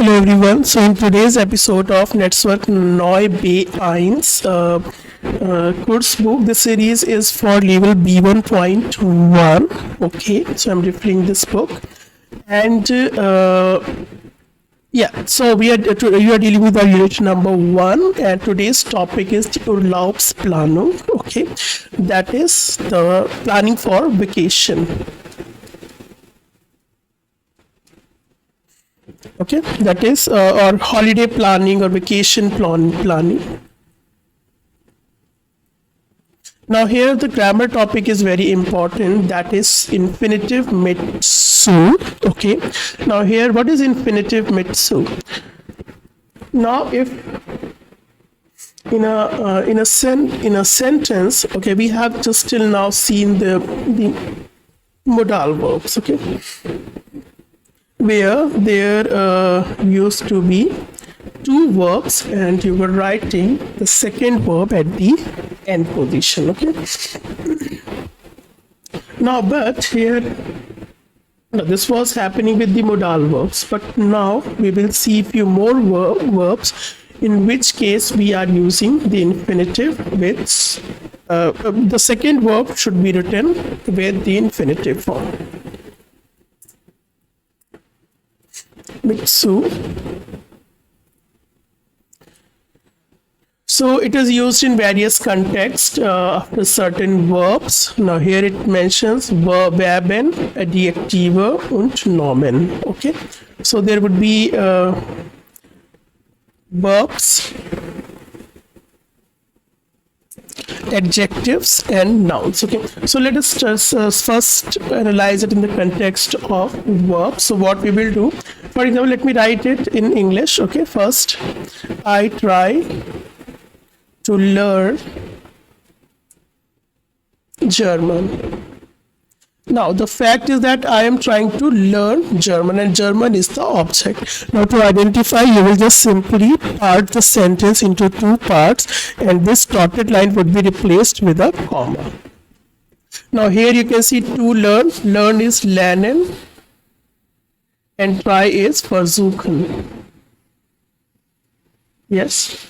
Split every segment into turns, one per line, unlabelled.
Hello everyone. So in today's episode of NetzwerkneuB1.1 course book, the series is for level B1.1. Okay, so I'm referring this book, and so you are dealing with our unit number 1, and today's topic is Urlaubsplannung. Okay, that is the planning for vacation. Okay, that is or holiday planning or vacation planning. Now here the grammar topic is very important, that is infinitive mit su. Okay, now here what is infinitive mit su? Now if in a sentence, okay, we have just till now seen the modal verbs, okay, where there used to be two verbs and you were writing the second verb at the end position. Okay, now but here this was happening with the modal verbs, but now we will see few more verbs in which case we are using the infinitive with the second verb should be written with the infinitive form. Mitsu. So it is used in various contexts after certain verbs. Now here it mentions Verben, Adjektive und Nomen. Okay, so there would be verbs, adjectives and nouns. Okay, so let us just first analyze it in the context of verbs. So what we will do, for example, let me write it in English. Okay, first I try to learn German. Now the fact is that I am trying to learn German and German is the object. Now to identify, you will just simply part the sentence into two parts and this dotted line would be replaced with a comma. Now here you can see to learn is lernen and try is versuchen. Yes.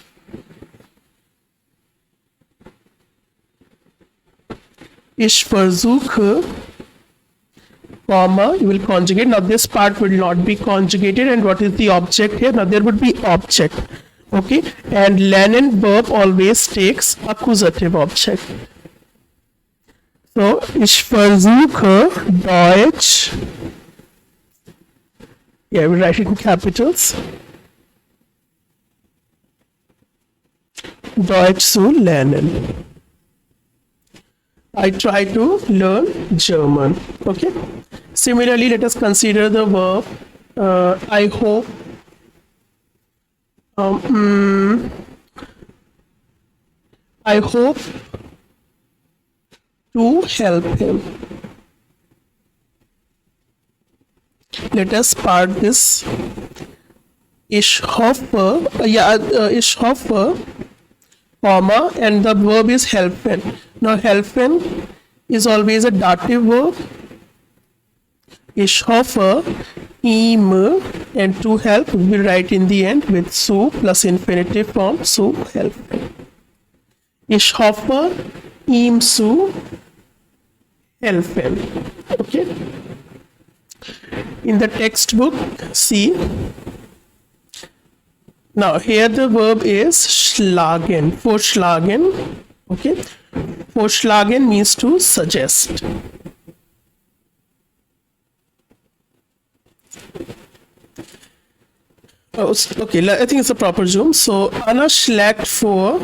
Ich versuche, comma, you will conjugate. Now this part will not be conjugated, and what is the object here? Now there would be object, okay, and lernen verb always takes accusative object. So ich versuche Deutsch, yeah, we write it in capitals, Deutsch zu lernen. I try to learn German. Okay. Similarly, let us consider the verb I hope. I hope to help him. Let us part this. Ich hoffe, ich hoffe, comma, and the verb is helfen. Now helfen is always a dative verb. Ich hoffe, ihm, and to help we will write in the end with zu plus infinitive form, zu helfen. Ich hoffe, ihm zu helfen. Okay. In the textbook, see. Now here the verb is schlagen. Vorschlagen. Okay. Vorschlagen means to suggest. Oh, okay, I think it's a proper zoom. So Anna schlägt vor,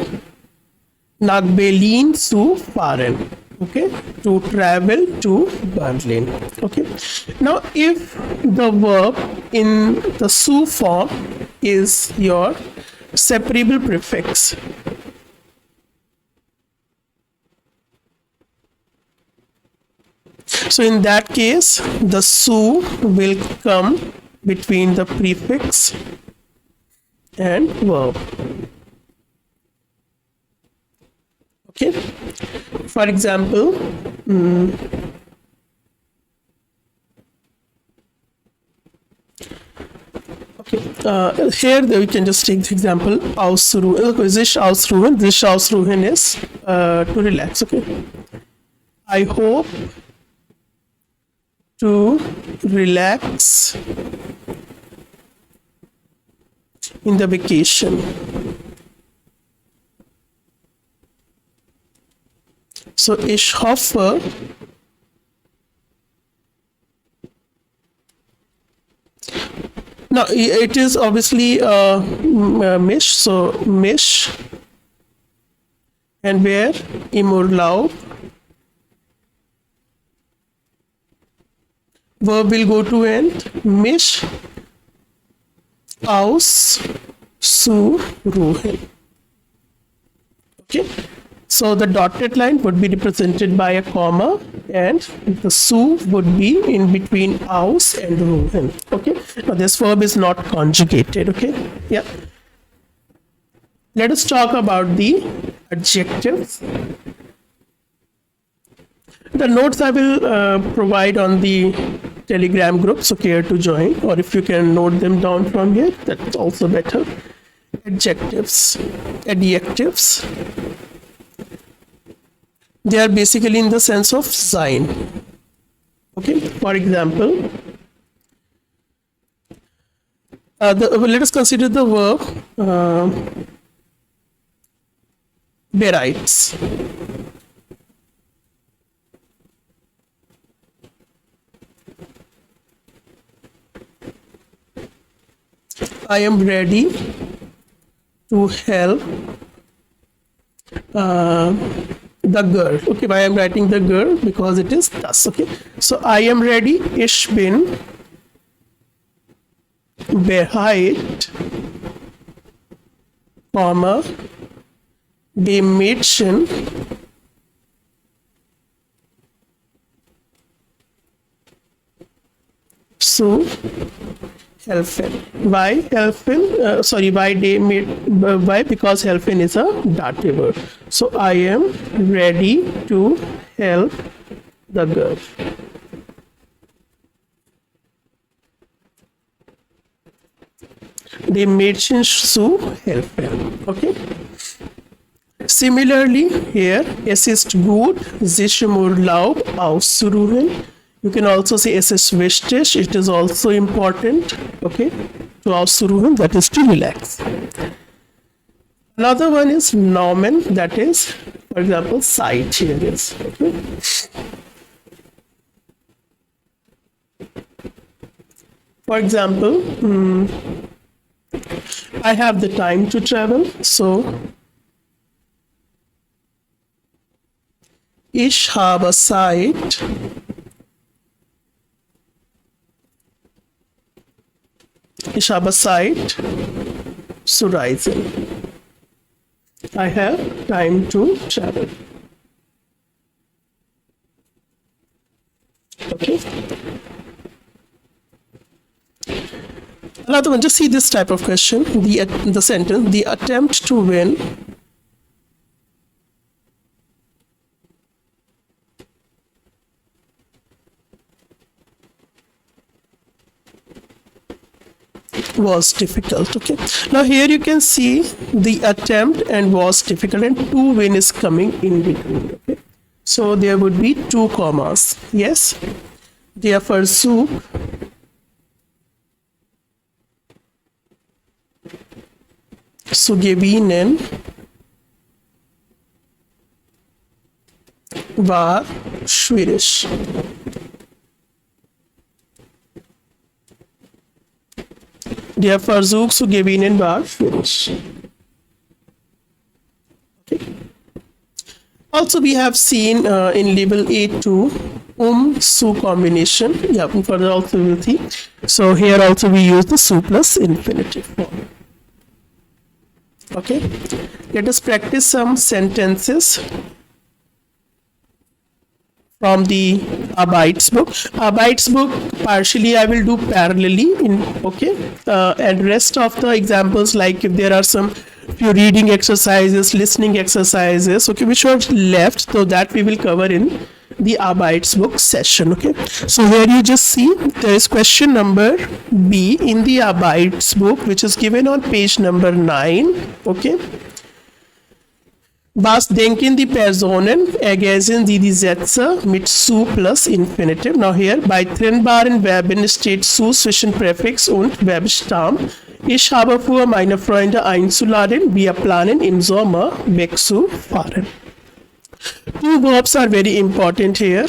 nach Berlin zu fahren. Okay, to travel to Berlin. Okay, now if the verb in the zu form is your separable prefix, so in that case the su will come between the prefix and verb. Okay, for example, Okay, here we can just take the example ausruhen. Sich ausruhen. Sich ausruhen is to relax. Okay, I hope to relax in the vacation. So ich hoffe, now it is obviously mich, so mich, and where im Urlaub, verb will go to end, mich auszuruhen. Okay, so the dotted line would be represented by a comma, and the su would be in between aus and ruhen. Okay, now this verb is not conjugated. Okay, yeah. Let us talk about the adjectives. The notes I will provide on the Telegram group, so care to join, or if you can note them down from here, that's also better. Adjectives. They are basically in the sense of sein. Okay, for example, let us consider the verb bereits. I am ready to help the girl. Okay, why I am writing the girl? Because it is das. Okay, so I am ready. Ich bin bereit, Komma, dem Mädchen zu helfen. Why helfen? Why? Because helfen is a dative verb. So I am ready to help the girl. Dem Mädchen zu helfen. Okay. Similarly, here es ist gut, sich im Urlaub auszuruhen. You can also say es ist wichtig. It is also important. Okay, to ausruhen, that is to relax. Another one is Nomen, that is, for example, Zeit here is. Okay. For example, I have the time to travel, so ich habe Zeit, zu reisen. I have time to travel. Okay. Another one, just see this type of question, the sentence, the attempt to win was difficult. Okay, now here you can see the attempt and was difficult, and to win is coming in between. Okay, so there would be two commas. Yes, der Versuch zu gewinnen war schwierig. Der Versuch zu gewinnen war schwierig. Okay. Also, we have seen in level A2 su combination. Yeah, further also we will see. So here also we use the su plus infinitive form. Okay, let us practice some sentences from the Arbeitsbook. Arbeitsbook partially I will do parallelly in, okay, and rest of the examples, like if there are some few reading exercises, listening exercises, okay, which are left, so that we will cover in the Arbeitsbuch session. Okay, so here you just see there is question number B in the Arbeitsbuch, which is given on page number 9. Okay. Was denken die Personen? Ergänzen sie die Sätze mit zu plus Infinitiv. Now here, bei trennbaren Verben steht zu zwischen Präfix und Verbstamm. Ich habe vor, meine Freunde einzuladen. Wir planen im Sommer wegzufahren. Two verbs are very important here.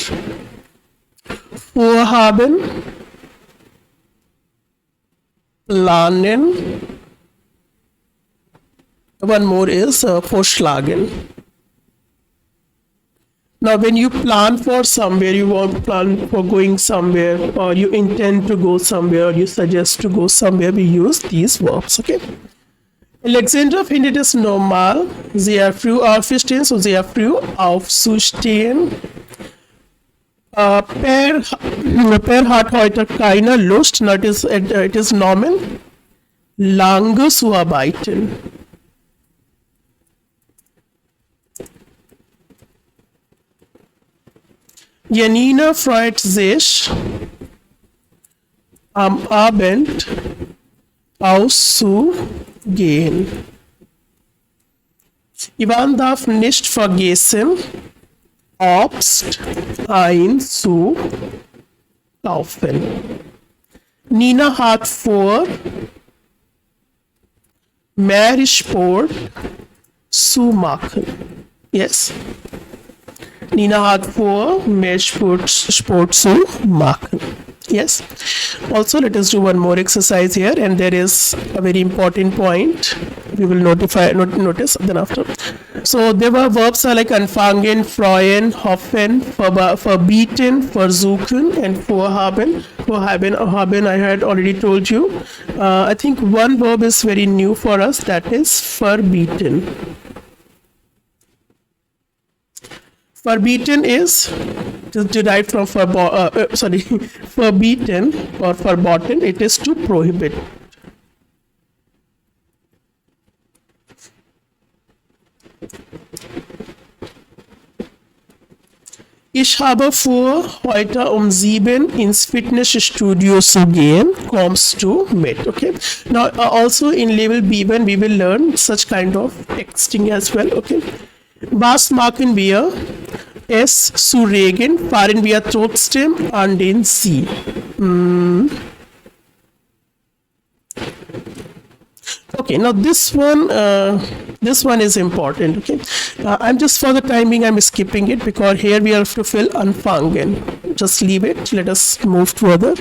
Vorhaben, planen. One more is vorschlagen. Now, when you plan for somewhere, you want to plan for going somewhere, or you intend to go somewhere, or you suggest to go somewhere, we use these verbs. Okay. Alexander findet es normal, sehr früh aufstehen, so sehr früh aufzustehen. Per hat heute keine Lust, no, it is normal, lange zu arbeiten. Janina freut sich, am Abend auszugehen. Ivan darf nicht vergessen, Obst einzukaufen. Nina hat vor, mehr Sport zu machen. Yes. Nina hat vor, mehr Sport zu machen. Yes. Also, let us do one more exercise here, and there is a very important point. We will notice then after. So, there were verbs are like anfangen, freuen, hoffen, verbieten, versuchen, and vorhaben. Vorhaben, I had already told you. I think one verb is very new for us, that is verbieten. Verbieten is derived from verbieten or verboten. It is to prohibit. Ich habe vor, heute 7 ins Fitnessstudio zu gehen. Kommst du mit? Okay. Now, also in level B1, we will learn such kind of texting as well. Okay. Was machen wir? Es zu Regen fahren wir trotzdem an den See. Okay, now this one is important. Okay, I'm just for the time being I'm skipping it because here we have to fill anfangen. Just leave it. Let us move further.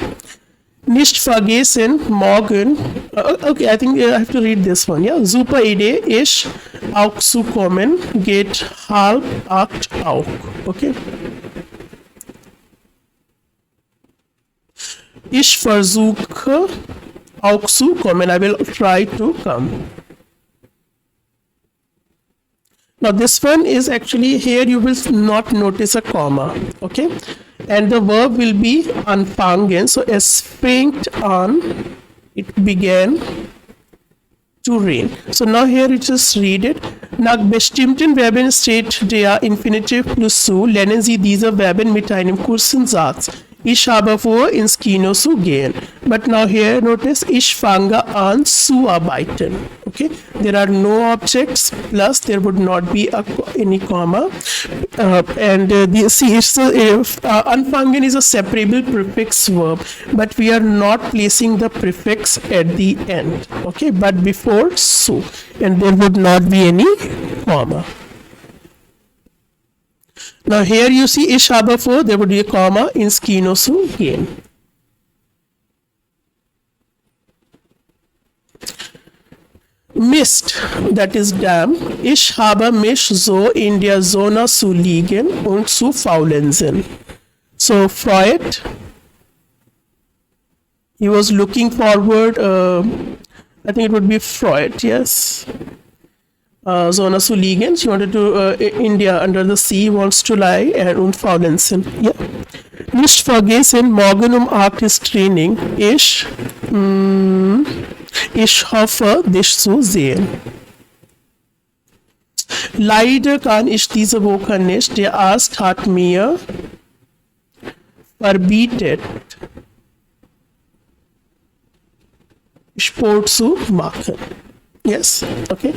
Nicht vergessen, morgen. Okay, I think I have to read this one. Yeah, super Idee, ich auch zu kommen, geht 7:30 auch. Okay. Ich versuche auch zu kommen. I will try to come. Now this one is actually here you will not notice a comma. Okay. And the verb will be anfangen. So es fängt an, it began to rain. So now here you just read it. Nach bestimmten Verben steht der Infinitiv plus zu. Lernen Sie diese Verben mit einem kurzen Satz. Ich habe vor, ins Kino zu gehen. But now here notice, ich fange an zu arbeiten. Okay, there are no objects, plus there would not be any comma. Anfangen is a separable prefix verb, but we are not placing the prefix at the end. Okay, but before zu, and there would not be any comma. Now here you see ich habe vor, there would be a comma, ins Kino zu gehen. Mist, that is damn. Ich habe mich so in der Sonne zu liegen und zu faulenzen. So Freud, he was looking forward, I think it would be Freud, yes. Sonne zu liegen. She wanted to, India under the sea, wants to lie und faulenzen. Yeah. Nicht vergessen, morgen 8 ist Training. Ich hoffe, dich zu sehen. Leider kann ich diese Woche nicht. Der Arzt hat mir verbietet, Sport zu machen. Yes, okay.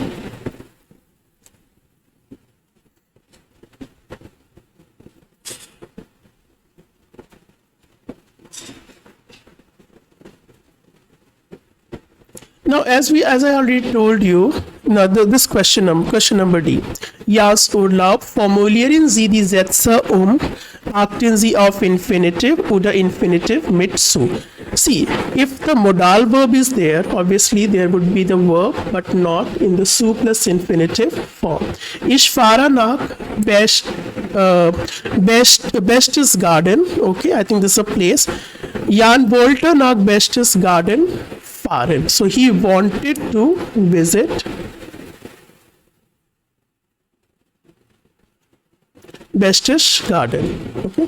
Now, as I already told you, now this question number D. Jas Urlaub formulieren Sie die Sätze achten Sie auf Infinitiv oder Infinitiv mit zu. See, if the modal verb is there, obviously there would be the verb, but not in the zu plus infinitive form. Ich fahre nach Bestes Garden. Okay, I think this is a place. Jan wollte nach Bestes Garden fahren. So he wanted to visit Bestes Garden. Okay.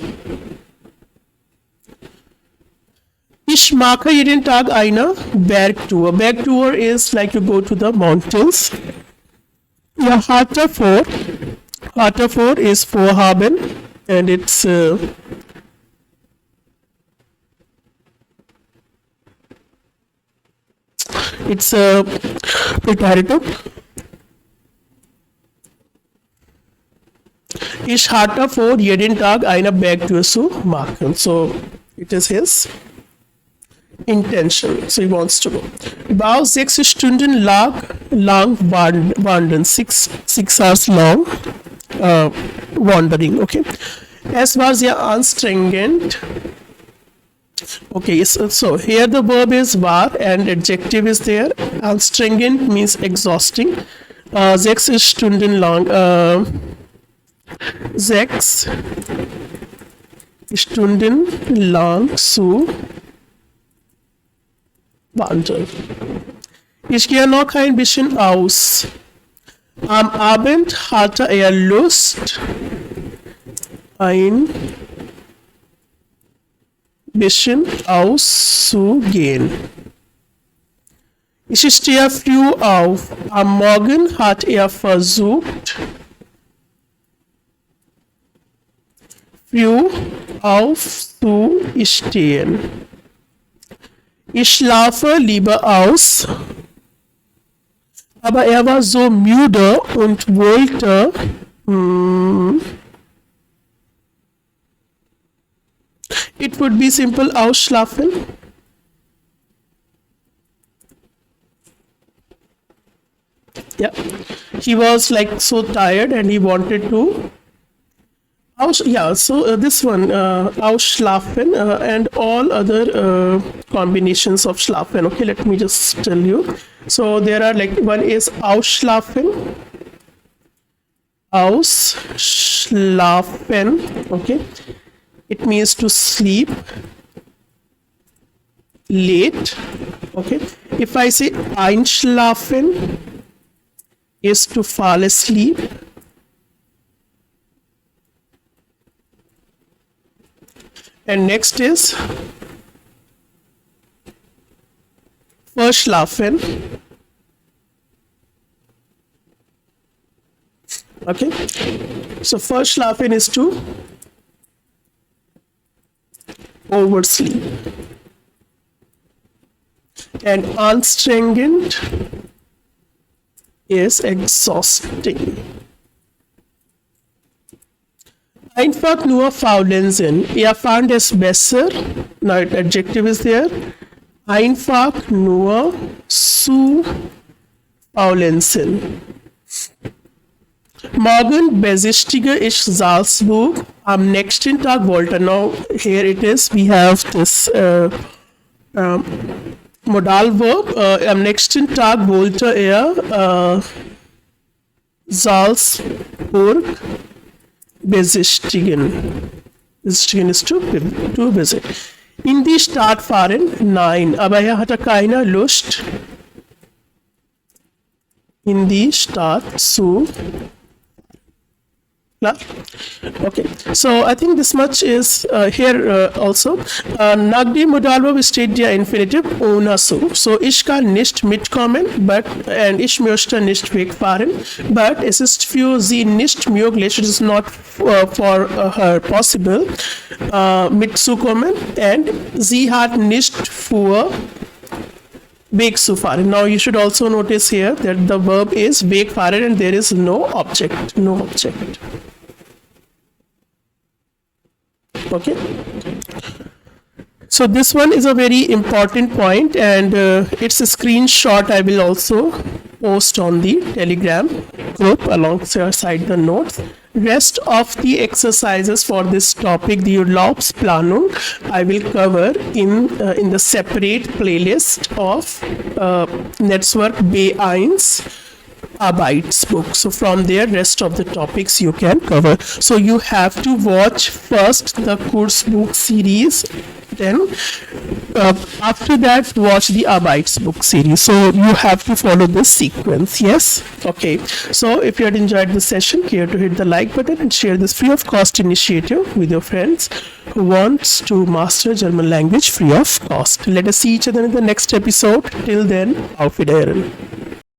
Ich mache jeden Tag eine Bergtour. Bergtour is like you go to the mountains. Ja, hatte vor is vorhaben, and it's a preparative. Ich hatte vor, jeden Tag eine Bergtour zu machen. So it is his intention. So he wants to go. About 6 Stunden lang wandern. 6 hours long wandering. Okay. Es war sehr anstrengend. Okay, so here the verb is war and adjective is there. Anstrengend means exhausting. 6 Stunden lang. 6 Stunden lang zu wandern. Ich gehe noch ein bisschen aus. Am Abend hatte er Lust, ein bisschen auszugehen. Ich stehe früh auf. Am Morgen hat er versucht, früh aufzustehen. Ich schlafe lieber aus, aber er war so müde und wollte it would be simple ausschlafen. Yeah, he was like so tired and he wanted to this one, ausschlafen and all other combinations of schlafen. Okay, let me just tell you. So there are like one is ausschlafen, okay. It means to sleep late. Okay. If I say einschlafen is to fall asleep. And next is verschlafen. Okay. So verschlafen is to oversleep. And anstrengend is exhausting. Einfach nur faulenzen. Er fand es besser. Now adjective is there. Einfach nur zu faulenzen. Morgen besichtige ich Salzburg. Am nächsten Tag wollte. Now here it is. We have this modal verb. Am nächsten Tag wollte er Salzburg besichtigen. Besichtigen ist to visit. In die Stadt fahren? Nein, aber er hatte keine Lust, in die Stadt zu. Klar? Okay, so I think this much is here also. Nach dem Modalverb steht der Infinitiv ohne so. So ich kann nicht mitkommen, and ich möchte nicht wegfahren, but es ist für sie nicht möglich, it is not for her possible, mitzukommen, and sie hat nicht vor, Weg zu fahren. Now you should also notice here that the verb is wegfahren and there is no object. Okay. So this one is a very important point, and it's a screenshot I will also post on the Telegram group alongside the notes. Rest of the exercises for this topic, the Urlaubsplannung, I will cover in the separate playlist of NetzwerkneuB1.1 Arbeitsbook. So from there, rest of the topics you can cover. So you have to watch first the course book series, then after that watch the Arbeitsbook series. So you have to follow this sequence. Yes? Okay. So if you had enjoyed the session, care to hit the like button and share this free of cost initiative with your friends who wants to master German language free of cost. Let us see each other in the next episode. Till then, auf Wiederhören.